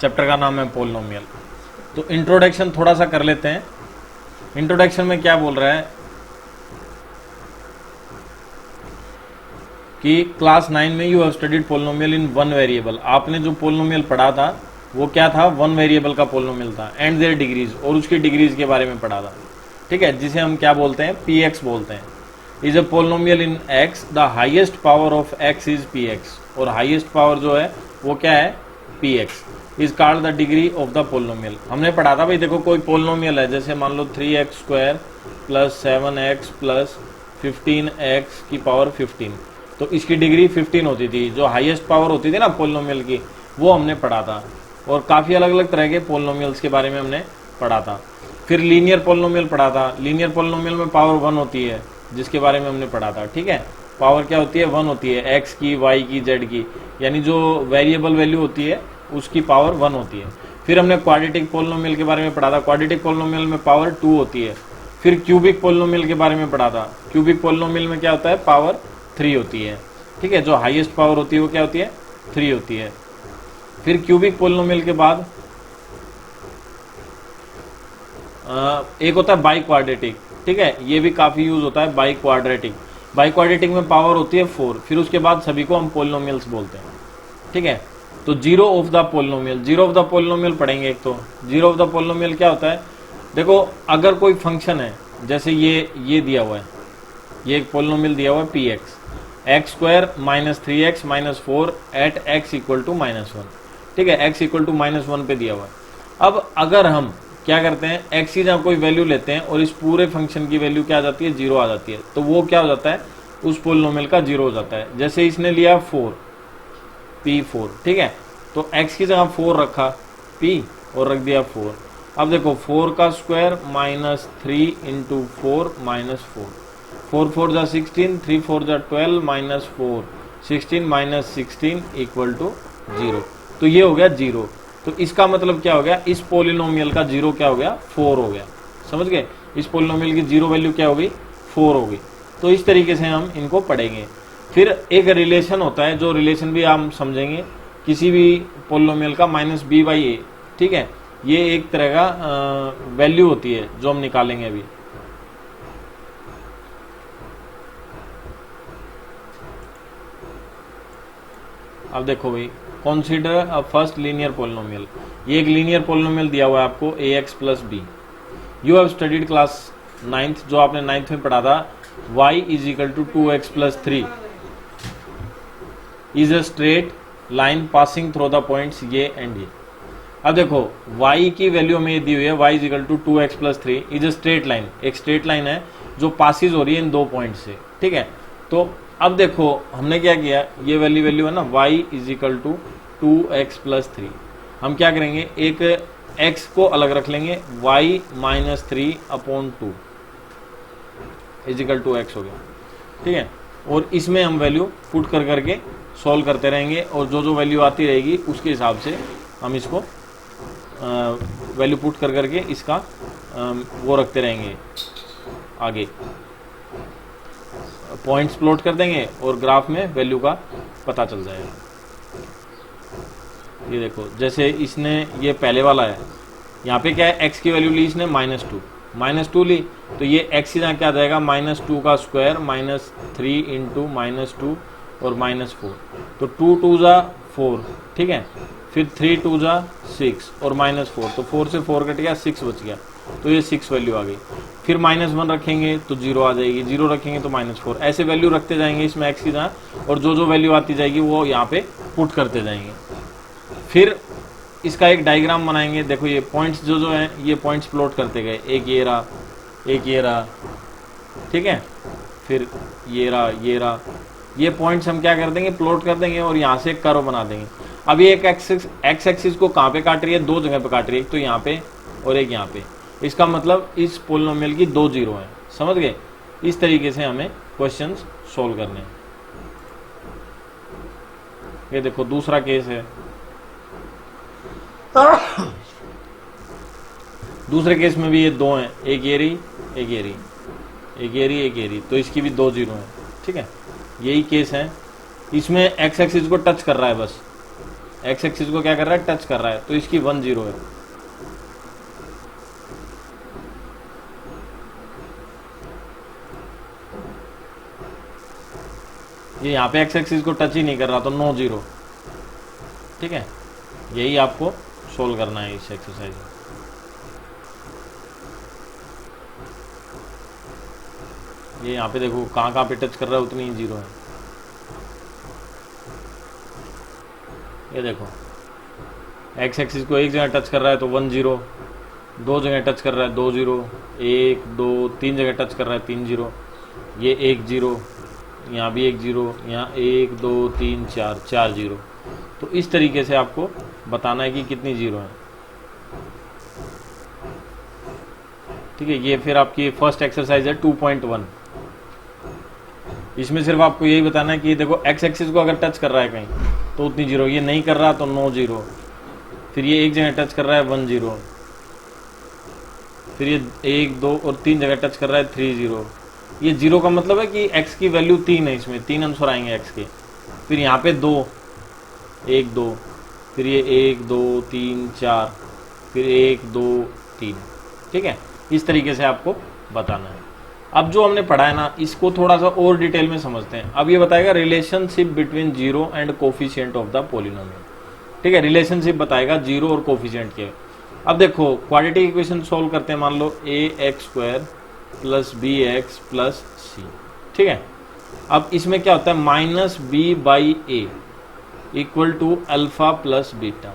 Chapter का नाम है पोलिनोमियल। तो इंट्रोडक्शन थोड़ा सा कर लेते हैं। इंट्रोडक्शन में क्या बोल रहा है कि क्लास 9 में you have studied polynomial in one variable. आपने जो पोलिनोमियल पढ़ा था वो क्या था, वन वेरिएबल का पोलिनोमियल था, एंड देयर डिग्रीज, और उसकी डिग्रीज के बारे में पढ़ा था। ठीक है, जिसे हम क्या बोलते हैं, पी एक्स बोलते हैं। Is a polynomial in x, the highest power of x is P x, और हाइएस्ट पावर जो है वो क्या है, P x is called the degree of the polynomial. हमने पढ़ा था भाई, देखो कोई पोलिनोमियल है, जैसे मान लो 3x² plus 7x plus 15x की पावर 15, तो इसकी डिग्री 15 होती थी। जो हाईएस्ट पावर होती थी ना पोलिनोमियल की, वो हमने पढ़ा था। और काफ़ी अलग अलग तरह के पोलिनोमियल्स के बारे में हमने पढ़ा था। फिर लीनियर पोलिनोमियल पढ़ा था। लीनियर पोलिनोमियल में पावर 1 होती है, जिसके बारे में हमने पढ़ा था। ठीक है, पावर क्या होती है, 1 होती है, एक्स की, वाई की, जेड की, यानी जो वेरिएबल वैल्यू होती है उसकी पावर 1 होती है। फिर हमने क्वाड्रेटिक पोलिनोमियल के बारे में पढ़ा था। क्वाड्रेटिक पोलिनोमियल में पावर 2 होती है। फिर क्यूबिक पोलिनोमियल के बारे में पढ़ा था। क्यूबिक पोलिनोमियल में क्या होता है, पावर 3 होती है। ठीक है, जो हाईएस्ट पावर होती है वो क्या होती है, 3 होती है। फिर क्यूबिक पोलिनोमियल के बाद एक होता है बाई क्वाड्रेटिक। ठीक है, ये भी काफ़ी यूज होता है, बाई क्वाड्रेटिक। बाई क्वाड्रेटिक में पावर होती है 4। फिर उसके बाद सभी को हम पोलिनोमियल्स बोलते हैं। ठीक है, तो zero of the polynomial, zero of the polynomial पढ़ेंगे। एक तो जीरो ऑफ द पोलिनोमियल क्या होता है, देखो अगर कोई फंक्शन है, जैसे ये दिया हुआ है, ये एक पोलिनोमियल दिया हुआ है P X, x² minus 3x minus 4 at x equal to -1। ठीक है, x इक्वल टू -1 पे दिया हुआ है। अब अगर हम क्या करते हैं, x की जहाँ कोई वैल्यू लेते हैं और इस पूरे फंक्शन की वैल्यू क्या आ जाती है, 0 आ जाती है, तो वो क्या हो जाता है, उस पोलिनोमियल का 0 हो जाता है। जैसे इसने लिया 4, p4। ठीक है, तो x की जगह 4 रखा p और रख दिया 4। अब देखो 4 का स्क्वायर माइनस 3 इंटू 4 माइनस 4, 4 4 जा 16, 3 4 जा 12 माइनस 4, 16 माइनस 16 इक्वल टू 0। तो ये हो गया 0। तो इसका मतलब क्या हो गया, इस पोलिनोमियल का 0 क्या हो गया, 4 हो गया। समझ गए, इस पोलिनोमियल की 0 वैल्यू क्या हो गई, 4 हो गई। तो इस तरीके से हम इनको पढ़ेंगे। फिर एक रिलेशन होता है, जो रिलेशन भी हम समझेंगे किसी भी पोलिनोमियल का, -b/a। ठीक है, ये एक तरह का वैल्यू होती है जो हम निकालेंगे अभी। अब देखो भाई, consider a first linear polynomial. ये एक लीनियर पोलिनोमियल दिया हुआ है आपको, ax plus b। You have studied class 9th, जो आपने 9th में पढ़ा था, y is equal to 2x plus 3 is a straight line passing through the points ये एंड ये। अब देखो y की वैल्यू हमें दी हुई है, y is equal to 2x plus 3 is a straight line, एक स्ट्रेट लाइन है जो पासिस हो रही है इन दो पॉइंट से। ठीक है, तो अब देखो हमने क्या किया, ये वैल्यू है ना, y is equal to 2x plus 3। हम क्या करेंगे, एक x को अलग रख लेंगे, y minus 3 upon 2 is equal to x हो गया। ठीक है, और इसमें हम वैल्यू पुट कर करके सॉल्व करते रहेंगे, और जो जो वैल्यू आती रहेगी उसके हिसाब से हम इसको वैल्यू पुट कर करके इसका वो रखते रहेंगे, आगे पॉइंट्स प्लॉट कर देंगे और ग्राफ में वैल्यू का पता चल जाएगा। ये देखो, जैसे इसने ये पहले वाला है, यहाँ पे क्या है, x की वैल्यू ली इसने -2 ली, तो ये x की जगह क्या आ जाएगा, -2 का स्क्वायर माइनस 3 इंटू -2 और -4, तो 2 2 जा 4। ठीक है, फिर 3 2 जा 6 और -4, तो 4 से 4 कट गया, 6 बच गया, तो ये 6 वैल्यू आ गई। फिर -1 रखेंगे तो 0 आ जाएगी, 0 रखेंगे तो -4, ऐसे वैल्यू रखते जाएंगे इसमें x की जगह, और जो जो वैल्यू आती जाएगी वो यहाँ पे पुट करते जाएंगे। फिर इसका एक डायग्राम बनाएंगे। देखो ये पॉइंट्स जो जो हैं, ये पॉइंट्स प्लॉट करते गए, एक ये रहा, एक ये रहा। ठीक है, फिर ये रहा, ये रहा, ये पॉइंट्स हम क्या कर देंगे, प्लॉट कर देंगे, और यहाँ से एक कर्व बना देंगे। अब ये एक एक्स एक्सिस को कहाँ पे काट रही है, दो जगह पे काट रही है, एक तो यहाँ पे और एक यहाँ पे। इसका मतलब इस पोलिनोमियल की 2 जीरो हैं। समझ गए, इस तरीके से हमें क्वेश्चंस सॉल्व करने हैं। ये देखो दूसरा केस है, दूसरे केस में भी ये 2 हैं, एक ये रही, एक ये रही, एक ये रही, एक ये रही, तो इसकी भी 2 जीरो हैं। ठीक है, यही केस है, इसमें एक्स एक्सिस को टच कर रहा है बस, एक्स एक्सिस को क्या कर रहा है, टच कर रहा है, तो इसकी 1 0 है। ये यहाँ पे एक्स एक्सिस को टच ही नहीं कर रहा, तो नो 0। ठीक है, यही आपको सोल्व करना है इस एक्सरसाइज में। ये यहाँ पे देखो कहाँ कहाँ पे टच कर रहा है, उतनी ही 0 है। ये देखो एक्स एक्सिस को एक जगह टच कर रहा है तो 1 0, 2 जगह टच कर रहा है 2 0, 1 2 3 जगह टच कर रहा है 3 0, ये 1 0, यहाँ भी 1 0, यहाँ 1 2 3 4 4 0। तो इस तरीके से आपको बताना है कि कितनी 0 है। ठीक है, ये फिर आपकी फर्स्ट एक्सरसाइज है 2.1। इसमें सिर्फ आपको यही बताना है कि देखो एक्स एक्सिस को अगर टच कर रहा है कहीं तो उतनी 0, ये नहीं कर रहा तो नो 0, फिर ये एक जगह टच कर रहा है 1 0, फिर ये 1 2 और 3 जगह टच कर रहा है 3 0। ये 0 का मतलब है कि x की वैल्यू 3 है, इसमें 3 आंसर आएंगे x के। फिर यहाँ पे 2 1 2, फिर ये 1 2 3 4, फिर 1 2 3। ठीक है, इस तरीके से आपको बताना है। अब जो हमने पढ़ा है ना, इसको थोड़ा सा और डिटेल में समझते हैं। अब ये बताएगा relationship between zero and coefficient of the polynomial. ठीक है, रिलेशनशिप बताएगा जीरो और कोफिशिएंट के। अब देखो क्वाड्रेटिक इक्वेशन सोल्व करते हैं। मान लो ax² plus bx plus c। ठीक है, अब इसमें क्या होता है, -b/a equal to alpha plus beta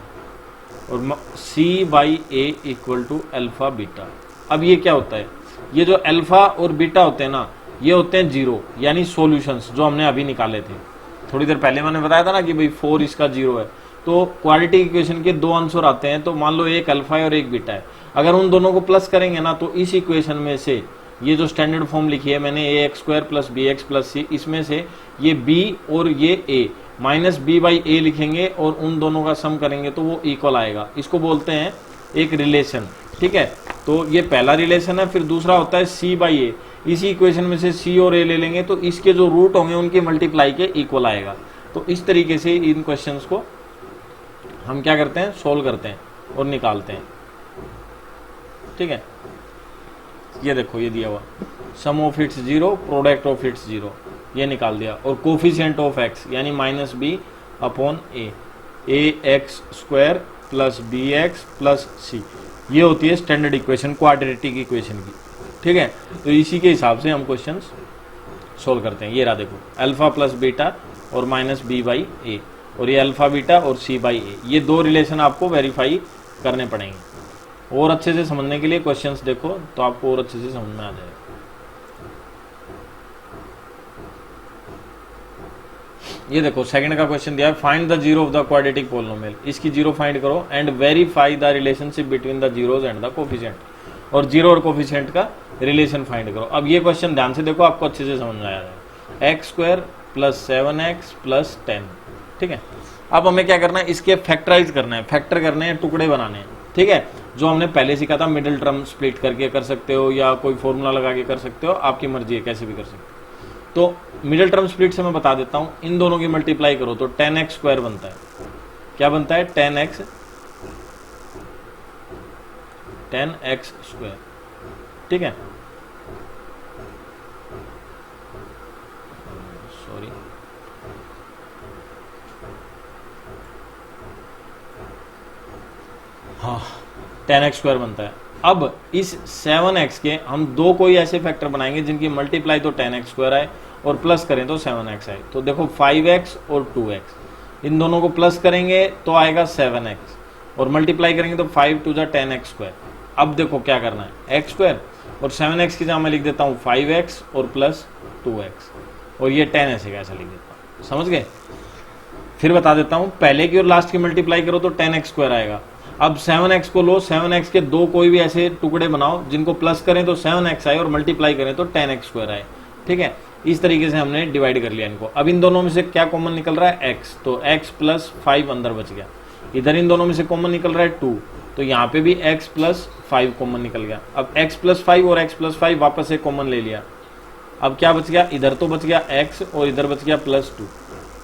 और c/a equal to alpha beta. अब ये क्या होता है, ये जो अल्फा और बीटा होते हैं ना, ये होते हैं 0, यानी सॉल्यूशंस जो हमने अभी निकाले थे। थोड़ी देर पहले मैंने बताया था ना कि भाई 4 इसका 0 है। तो क्वाड्रेटिक इक्वेशन के 2 आंसर आते हैं, तो मान लो एक अल्फा है और एक बीटा है। अगर उन दोनों को प्लस करेंगे ना, तो इस इक्वेशन में से ये जो स्टैंडर्ड फॉर्म लिखी है मैंने ax² plus bx plus c, इसमें से ये b और ये a -b/a लिखेंगे और उन दोनों का सम करेंगे तो वो इक्वल आएगा। इसको बोलते हैं एक रिलेशन। ठीक है, तो ये पहला रिलेशन है। फिर दूसरा होता है c/a। इसी इक्वेशन में से c और a ले लेंगे तो इसके जो रूट होंगे उनके मल्टीप्लाई के इक्वल आएगा। तो इस तरीके से इन क्वेश्चंस को हम क्या करते हैं, सोल्व करते हैं और निकालते हैं। ठीक है, ये देखो ये दिया हुआ sum of its 0, product of its 0, ये निकाल दिया। और कोफिशिएंट ऑफ x यानी -b/a, ax² plus bx plus c, ये होती है स्टैंडर्ड इक्वेशन क्वाड्रेटिक इक्वेशन की। ठीक है, तो इसी के हिसाब से हम क्वेश्चन सोल्व करते हैं। ये रहा देखो अल्फा प्लस बीटा और -b/a, और ये अल्फा बीटा और c/a, ये 2 रिलेशन आपको वेरीफाई करने पड़ेंगे। और अच्छे से समझने के लिए क्वेश्चंस देखो तो आपको और अच्छे से समझ में आ जाएगा। ये देखो सेकंड का क्वेश्चन दिया है, find the zero of the quadratic polynomial. इसकी जीरो फाइंड करो and verify the relationship between the zeros and the coefficient. और जीरो और कोफिशिएंट का रिलेशन फाइंड करो। अब ये क्वेश्चन ध्यान से देखो, आपको अच्छे से समझ में आ जाएगा। x² plus 7x plus 10। ठीक है, अब हमें क्या करना है, इसके फैक्टराइज करना है, फैक्टर करने हैं, टुकड़े बनाने हैं। ठीक है, जो हमने पहले सीखा था, मिडिल टर्म स्प्लिट करके कर सकते हो या कोई फॉर्मूला लगा के कर सकते हो, आपकी मर्जी है, कैसे भी कर सकते हो। तो मिडिल टर्म स्प्लिट से मैं बता देता हूं, इन दोनों की मल्टीप्लाई करो तो 10x² बनता है। क्या बनता है, 10x²। ठीक है, सॉरी, हाँ 10x² बनता है। अब इस 7x के हम 2 कोई ऐसे फैक्टर बनाएंगे जिनकी मल्टीप्लाई तो 10x² आए और प्लस करें तो 7x आए। तो देखो 5x और 2x, इन दोनों को प्लस करेंगे तो आएगा 7x और मल्टीप्लाई करेंगे तो 5 2 जा 10x²। अब देखो क्या करना है, x² और 7x की जगह मैं लिख देता हूँ 5x और प्लस 2x और ये 10 ऐसे कैसा लिख देता हूँ, समझ गए। फिर बता देता हूँ, पहले की और लास्ट की मल्टीप्लाई करो तो 10x² आएगा। अब 7x को लो, 7x के 2 कोई भी ऐसे टुकड़े बनाओ जिनको प्लस करें तो 7x आए और मल्टीप्लाई करें तो 10x² आए। ठीक है, इस तरीके से हमने डिवाइड कर लिया इनको। अब इन दोनों में से क्या कॉमन निकल रहा है, x, तो x प्लस 5 अंदर बच गया। इधर इन दोनों में से कॉमन निकल रहा है 2, तो यहाँ पे भी x प्लस 5 कॉमन निकल गया। अब x प्लस 5 और x प्लस 5 वापस से कॉमन ले लिया। अब क्या बच गया, इधर तो बच गया x और इधर बच गया +2।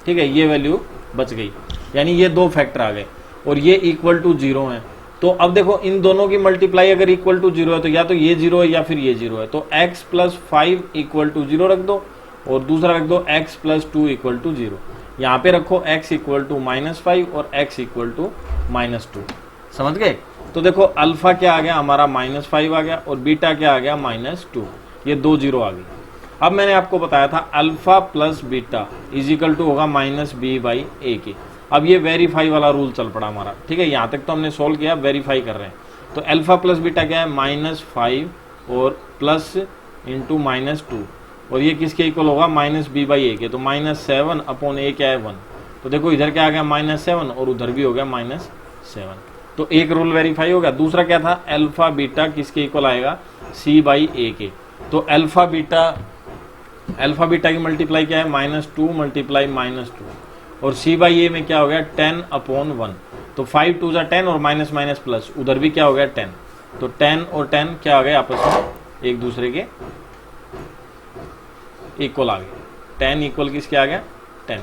ठीक है, ये वैल्यू बच गई। यानी ये दो फैक्टर आ गए और ये इक्वल टू 0 है। तो अब देखो इन दोनों की मल्टीप्लाई अगर इक्वल टू 0 है तो या तो ये 0 है या फिर ये 0 है। तो x प्लस 5 इक्वल टू 0 रख दो और दूसरा रख दो x प्लस 2 इक्वल टू 0। यहाँ पे रखो x इक्वल टू -5 और x इक्वल टू -2। समझ गए? तो देखो अल्फा क्या आ गया हमारा -5 आ गया और बीटा क्या आ गया -2। ये दो 0 आ गई। अब मैंने आपको बताया था alpha plus beta is equal to होगा -b/a के। अब ये वेरीफाई वाला रूल चल पड़ा हमारा। ठीक है, यहाँ तक तो हमने सोल्व किया, वेरीफाई कर रहे हैं। तो अल्फा प्लस बीटा क्या है -5 और प्लस इंटू -2 और ये किसके इक्वल होगा -b/a के। तो -7/a क्या है 1। तो देखो इधर क्या आ गया -7 और उधर भी हो गया -7। तो एक रूल वेरीफाई हो गया। दूसरा क्या था अल्फा बीटा किसके इक्वल आएगा c/a के। तो अल्फा बीटा की मल्टीप्लाई क्या है -2 मल्टीप्लाई -2 और c/a में क्या हो गया 10/1। तो 5 2 10 और माइनस माइनस प्लस उधर भी क्या हो गया 10। तो 10 और 10 क्या आ गए आपस में एक दूसरे के इक्वल आ गए। 10 इक्वल किसके आ गया 10।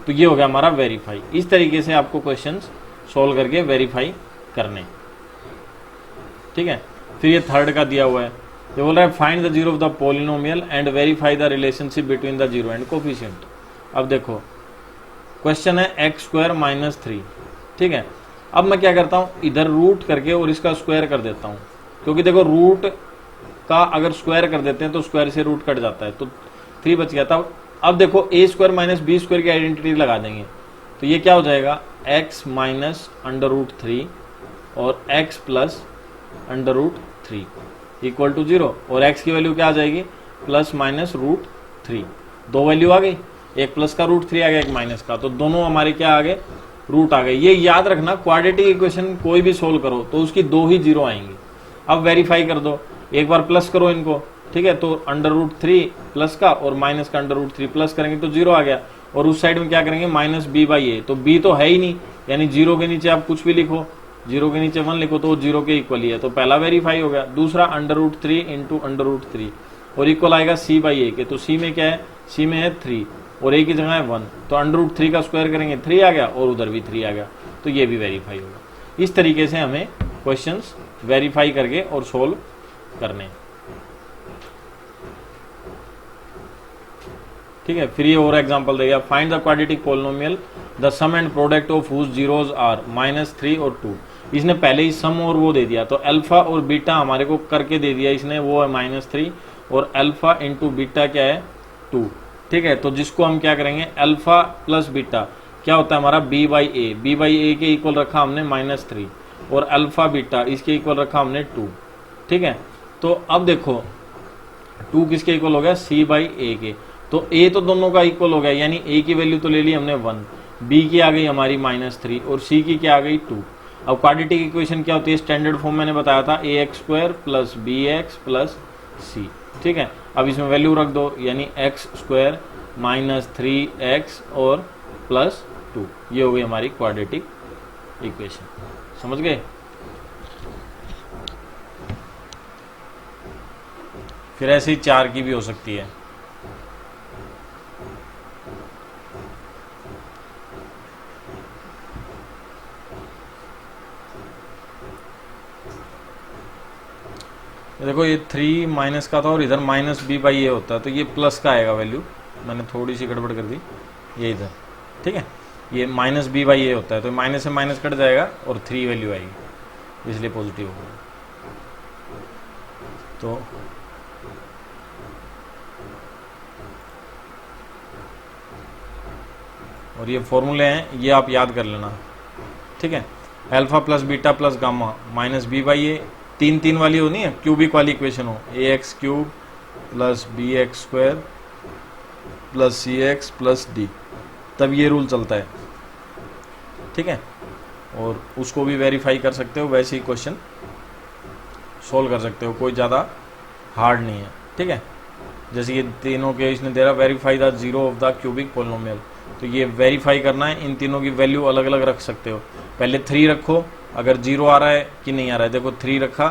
तो ये हो गया हमारा वेरीफाई। इस तरीके से आपको क्वेश्चंस सोल्व करके वेरीफाई करने। ठीक है, फिर ये थर्ड का दिया हुआ है। ये बोल रहा है find the zero of the polynomial and verify the relationship between the zero and coefficient. अब देखो क्वेश्चन है x² - 3। ठीक है, अब मैं क्या करता हूं इधर रूट करके और इसका स्क्वायर कर देता हूं, क्योंकि देखो रूट का अगर स्क्वायर कर देते हैं तो स्क्वायर से रूट कट जाता है, तो 3 बच गया था। अब देखो a² - b² की आइडेंटिटी लगा देंगे तो ये क्या हो जाएगा x -√3 और x +√3 इक्वल टू 0 और x की वैल्यू क्या आ जाएगी ±√3। दो वैल्यू आ गई, एक प्लस का √3 आ गया, एक माइनस का, तो दोनों हमारे क्या आ गए रूट आ गए। ये याद रखना क्वाड्रेटिक इक्वेशन कोई भी सोल्व करो तो उसकी दो ही 0 आएंगी। अब वेरीफाई कर दो, एक बार प्लस करो इनको। ठीक है, तो √3 प्लस का और माइनस का √3 प्लस करेंगे तो 0 आ गया और उस साइड में क्या करेंगे -b/a। तो b तो है ही नहीं, यानी 0 के नीचे आप कुछ भी लिखो, 0 के नीचे 1 लिखो तो 0 के इक्वल ही है। तो पहला वेरीफाई हो गया। दूसरा √3 इंटू √3 और इक्वल आएगा c/a के। तो c में क्या है, c में है 3 और a की जगह है 1, तो √3 का स्क्वायर करेंगे 3 आ गया और उधर भी 3 आ गया। तो ये भी वेरीफाई होगा। इस तरीके से हमें क्वेश्चंस वेरीफाई करके और सोल्व करने। ठीक है, फिर ये और एग्जांपल देगा। Find the quadratic polynomial the sum and product of whose zeros are -3 और 2। इसने पहले ही सम और वो दे दिया, तो अल्फा और बीटा हमारे को करके दे दिया इसने, वो है -3 और अल्फा इंटू बीटा क्या है 2। ठीक है, तो जिसको हम क्या करेंगे अल्फा प्लस बीटा क्या होता है हमारा b/a के इक्वल रखा हमने -3 और अल्फा बीटा इसके इक्वल रखा हमने 2। ठीक है, तो अब देखो 2 किसके इक्वल हो गया c/a के। तो a तो दोनों का इक्वल हो गया, यानी a की वैल्यू तो ले ली हमने 1, b की आ गई हमारी -3 और c की क्या आ गई 2। अब क्वाड्रेटिक इक्वेशन क्या होती है स्टैंडर्ड फॉर्म मैंने बताया था ax² + bx + c। ठीक है, अब इसमें वैल्यू रख दो, यानी x² - 3x और +2। ये हो गई हमारी क्वाड्रेटिक इक्वेशन। समझ गए? फिर ऐसे ही 4 की भी हो सकती है। देखो ये 3 माइनस का था और इधर -b/a होता है, तो ये प्लस का आएगा वैल्यू। मैंने थोड़ी सी गड़बड़ कर दी ये इधर। ठीक है, ये -b/a होता है, तो माइनस से माइनस कट जाएगा और 3 वैल्यू आएगी, इसलिए पॉजिटिव होगा। तो और ये फॉर्मूले हैं, ये आप याद कर लेना। ठीक है, alpha plus beta plus gamma -b/a 3 वाली होनी है, क्यूबिक वाली इक्वेशन हो, ax³ + bx² + cx + d, तब ये रूल चलता है। ठीक है, और उसको भी वेरीफाई कर सकते हो, वैसे ही क्वेश्चन सोल्व कर सकते हो, कोई ज़्यादा हार्ड नहीं है। ठीक है, जैसे ये तीनों के इसने दे रहा verify the zero of the cubic polynomial, तो ये वेरीफाई करना है। इन तीनों की वैल्यू अलग अलग रख सकते हो। पहले 3 रखो, अगर 0 आ रहा है कि नहीं आ रहा है, देखो 3 रखा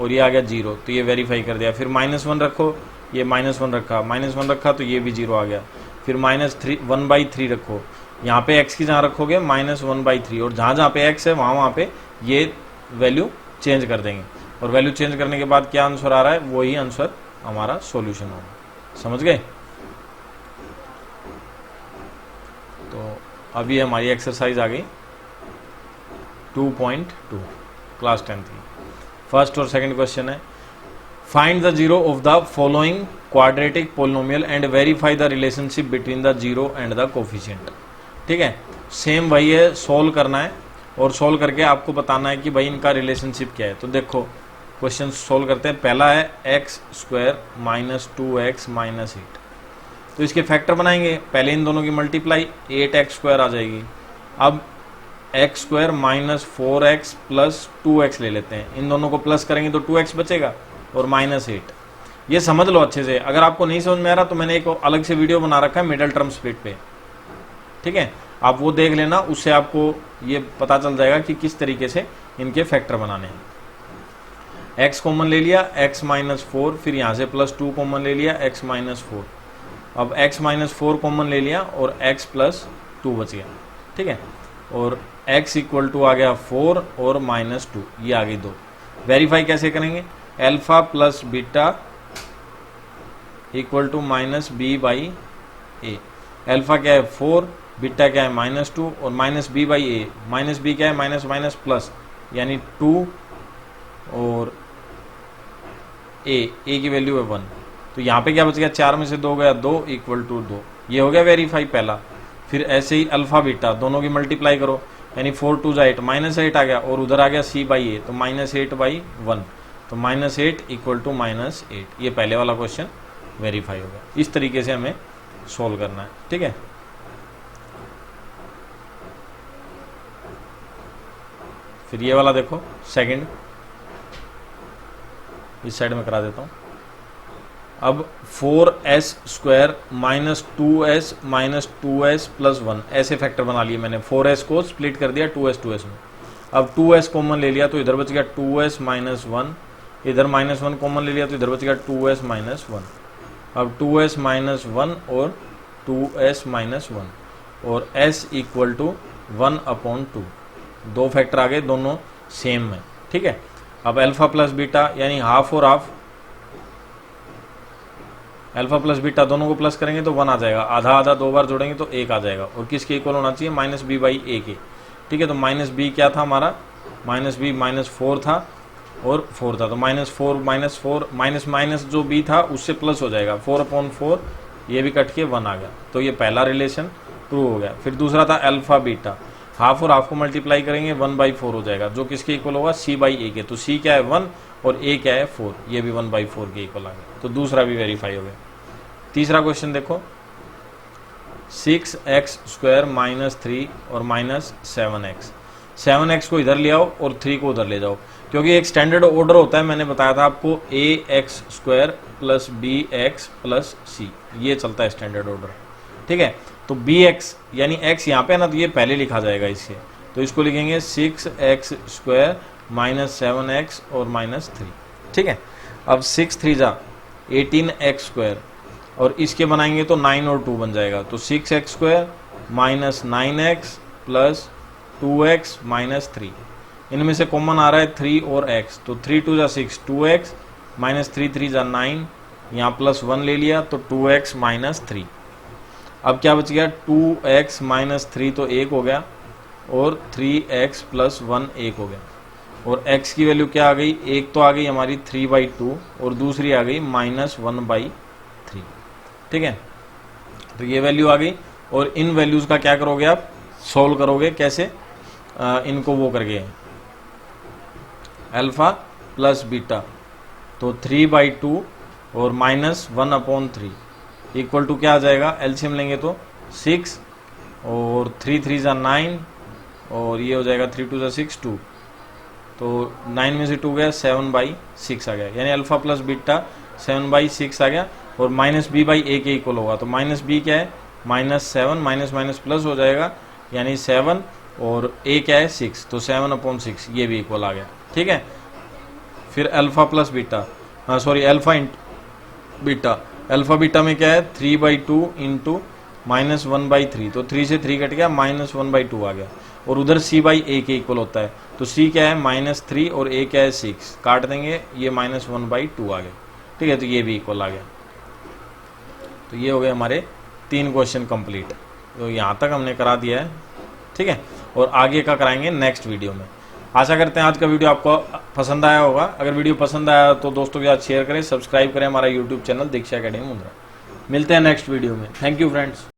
और ये आ गया 0, तो ये वेरीफाई कर दिया। फिर -1 रखो, ये -1 रखा, -1 रखा तो ये भी 0 आ गया। फिर -1/3 रखो यहाँ पे x की जहाँ रखोगे -1/3, और जहाँ जहाँ पे x है वहाँ पे ये वैल्यू चेंज कर देंगे, और वैल्यू चेंज करने के बाद क्या आंसर आ रहा है वही आंसर हमारा सॉल्यूशन होगा। समझ गए? तो अभी हमारी एक्सरसाइज आ गई 2.2 क्लास 10 की। फर्स्ट और सेकंड क्वेश्चन है, find the zero of the following quadratic polynomial and verify the relationship between the zero and the coefficient. ठीक है, सेम वही है, सोल्व करना है और सोल्व करके आपको बताना है कि भाई इनका रिलेशनशिप क्या है। तो देखो क्वेश्चन सोल्व करते हैं। पहला है x² - 2x - 8, तो इसके फैक्टर बनाएंगे। पहले इन दोनों की मल्टीप्लाई 8x² आ जाएगी। अब x² - 4x + 2x ले लेते हैं, इन दोनों को प्लस करेंगे तो 2x बचेगा और -8। ये समझ लो अच्छे से, अगर आपको नहीं समझ में आ रहा तो मैंने एक अलग से वीडियो बना रखा है मिडल टर्म स्प्लिट पे, ठीक है, आप वो देख लेना, उससे आपको ये पता चल जाएगा कि किस तरीके से इनके फैक्टर बनाने हैं। x कॉमन ले लिया, x - 4, फिर यहाँ से +2 कॉमन ले लिया, x - 4। अब x - 4 कॉमन ले लिया और x + 2 बच गया। ठीक है, और x = आ गया 4 और -2, ये आ गई 2। वेरीफाई कैसे करेंगे? Alpha plus beta equal to -b/a। Alpha क्या है 4, बीटा क्या है -2 और -b/a। -b क्या है माइनस प्लस, यानी 2 और a की वैल्यू है 1। तो यहाँ पे क्या बच गया, 4 में से 2 गया 2 = 2। ये हो गया वेरीफाई पहला। फिर ऐसे ही अल्फा बीटा दोनों की मल्टीप्लाई करो, यानी 4 × 2 = 8, -8 आ गया, और उधर आ गया c/a, तो -8/1, तो -8 = -8। ये पहले वाला क्वेश्चन वेरीफाई होगा। इस तरीके से हमें सोल्व करना है। ठीक है, फिर ये वाला देखो सेकंड, इस साइड में करा देता हूँ। अब 4s² - 2s - 2s + 1 ऐसे फैक्टर बना लिए मैंने। 4s को स्प्लिट कर दिया 2s में। अब 2s कॉमन ले लिया तो इधर बच गया 2s - 1, इधर -1 कॉमन ले लिया तो इधर बच गया 2s - 1। अब 2s - 1 और 2s - 1 और s = 1/2, दो फैक्टर आ गए, दोनों सेम में। ठीक है, अब अल्फा प्लस बीटा यानी हाफ और हाफ, अल्फा प्लस बीटा दोनों को प्लस करेंगे तो 1 आ जाएगा, आधा आधा 2 बार जोड़ेंगे तो 1 आ जाएगा, और किसके इक्वल होना चाहिए, -b/a के। ठीक है, तो -b क्या था हमारा, -b -4 था और 4 था, तो -4 माइनस जो b था उससे प्लस हो जाएगा, 4/4, ये भी कट के 1 आ गया। तो ये पहला रिलेशन प्रूव हो गया। फिर दूसरा था अल्फा बीटा, हाफ और हाफ को मल्टीप्लाई करेंगे 1/4 हो जाएगा, जो किसके इक्वल होगा, c/a के। तो c क्या है 1 और a क्या है 4, ये भी 1/4 के इक्वल आ गया। तो दूसरा भी वेरीफाई हो गया। तीसरा क्वेश्चन देखो, 6x² - 3 और -7x। 7x को इधर ले आओ और 3 को उधर ले जाओ, क्योंकि एक स्टैंडर्ड ऑर्डर होता है, मैंने बताया था आपको, ax² + bx + c, ये चलता है स्टैंडर्ड ऑर्डर। ठीक है, तो bx यानी x यहाँ पे है ना, तो ये पहले लिखा जाएगा इससे, तो इसको लिखेंगे 6x² - 7x और -3। ठीक है, अब 6 - 3 = 18x², और इसके बनाएंगे तो 9 और 2 बन जाएगा, तो 6x² - 9x + 2x - 3। इनमें से कॉमन आ रहा है 3 और x, तो 3 × 2 = 6, 2x -3 × 3 = 9, यहाँ +1 ले लिया तो 2x - 3। अब क्या बच गया, 2x - 3 तो 1 हो गया, और 3x + 1 1 हो गया, और x की वैल्यू क्या आ गई, एक तो आ गई हमारी 3/2 और दूसरी आ गई -1/3। ठीक है, तो ये वैल्यू आ गई, और इन वैल्यूज का क्या करोगे आप, सोल्व करोगे कैसे, इनको वो करके अल्फा प्लस बीटा, तो 3/2 और -1/3 इक्वल टू क्या आ जाएगा, एलसीएम लेंगे तो 6 और 3 × 3 = 9, और ये हो जाएगा 3 × 2 = 6 2, तो 9 में से 2 गया, 7/6 आ गया, यानी अल्फा प्लस बीटा 7/6 आ गया, और -b/a के इक्वल होगा। तो -b क्या है, -7, माइनस प्लस हो जाएगा, यानी 7, और a क्या है 6, तो 7/6, ये भी इक्वल आ गया। ठीक है, फिर alpha plus beta, alpha into beta, alpha beta में क्या है 3/2 × -1/3, तो 3 से 3 कट गया, -1/2 आ गया। और उधर c बाई a के इक्वल होता है, तो c क्या है -3 और a क्या है 6, काट देंगे, ये -1/2 आ गया। ठीक है, तो ये भी इक्वल आ गया। तो ये हो गए हमारे 3 क्वेश्चन कंप्लीट। तो यहाँ तक हमने करा दिया है। ठीक है, और आगे का कराएंगे नेक्स्ट वीडियो में। आशा करते हैं आज का वीडियो आपको पसंद आया होगा। अगर वीडियो पसंद आया तो दोस्तों के साथ शेयर करें, सब्सक्राइब करें हमारा यूट्यूब चैनल दीक्षा एकेडमी मुंद्रा। मिलते हैं नेक्स्ट वीडियो में। Thank you friends.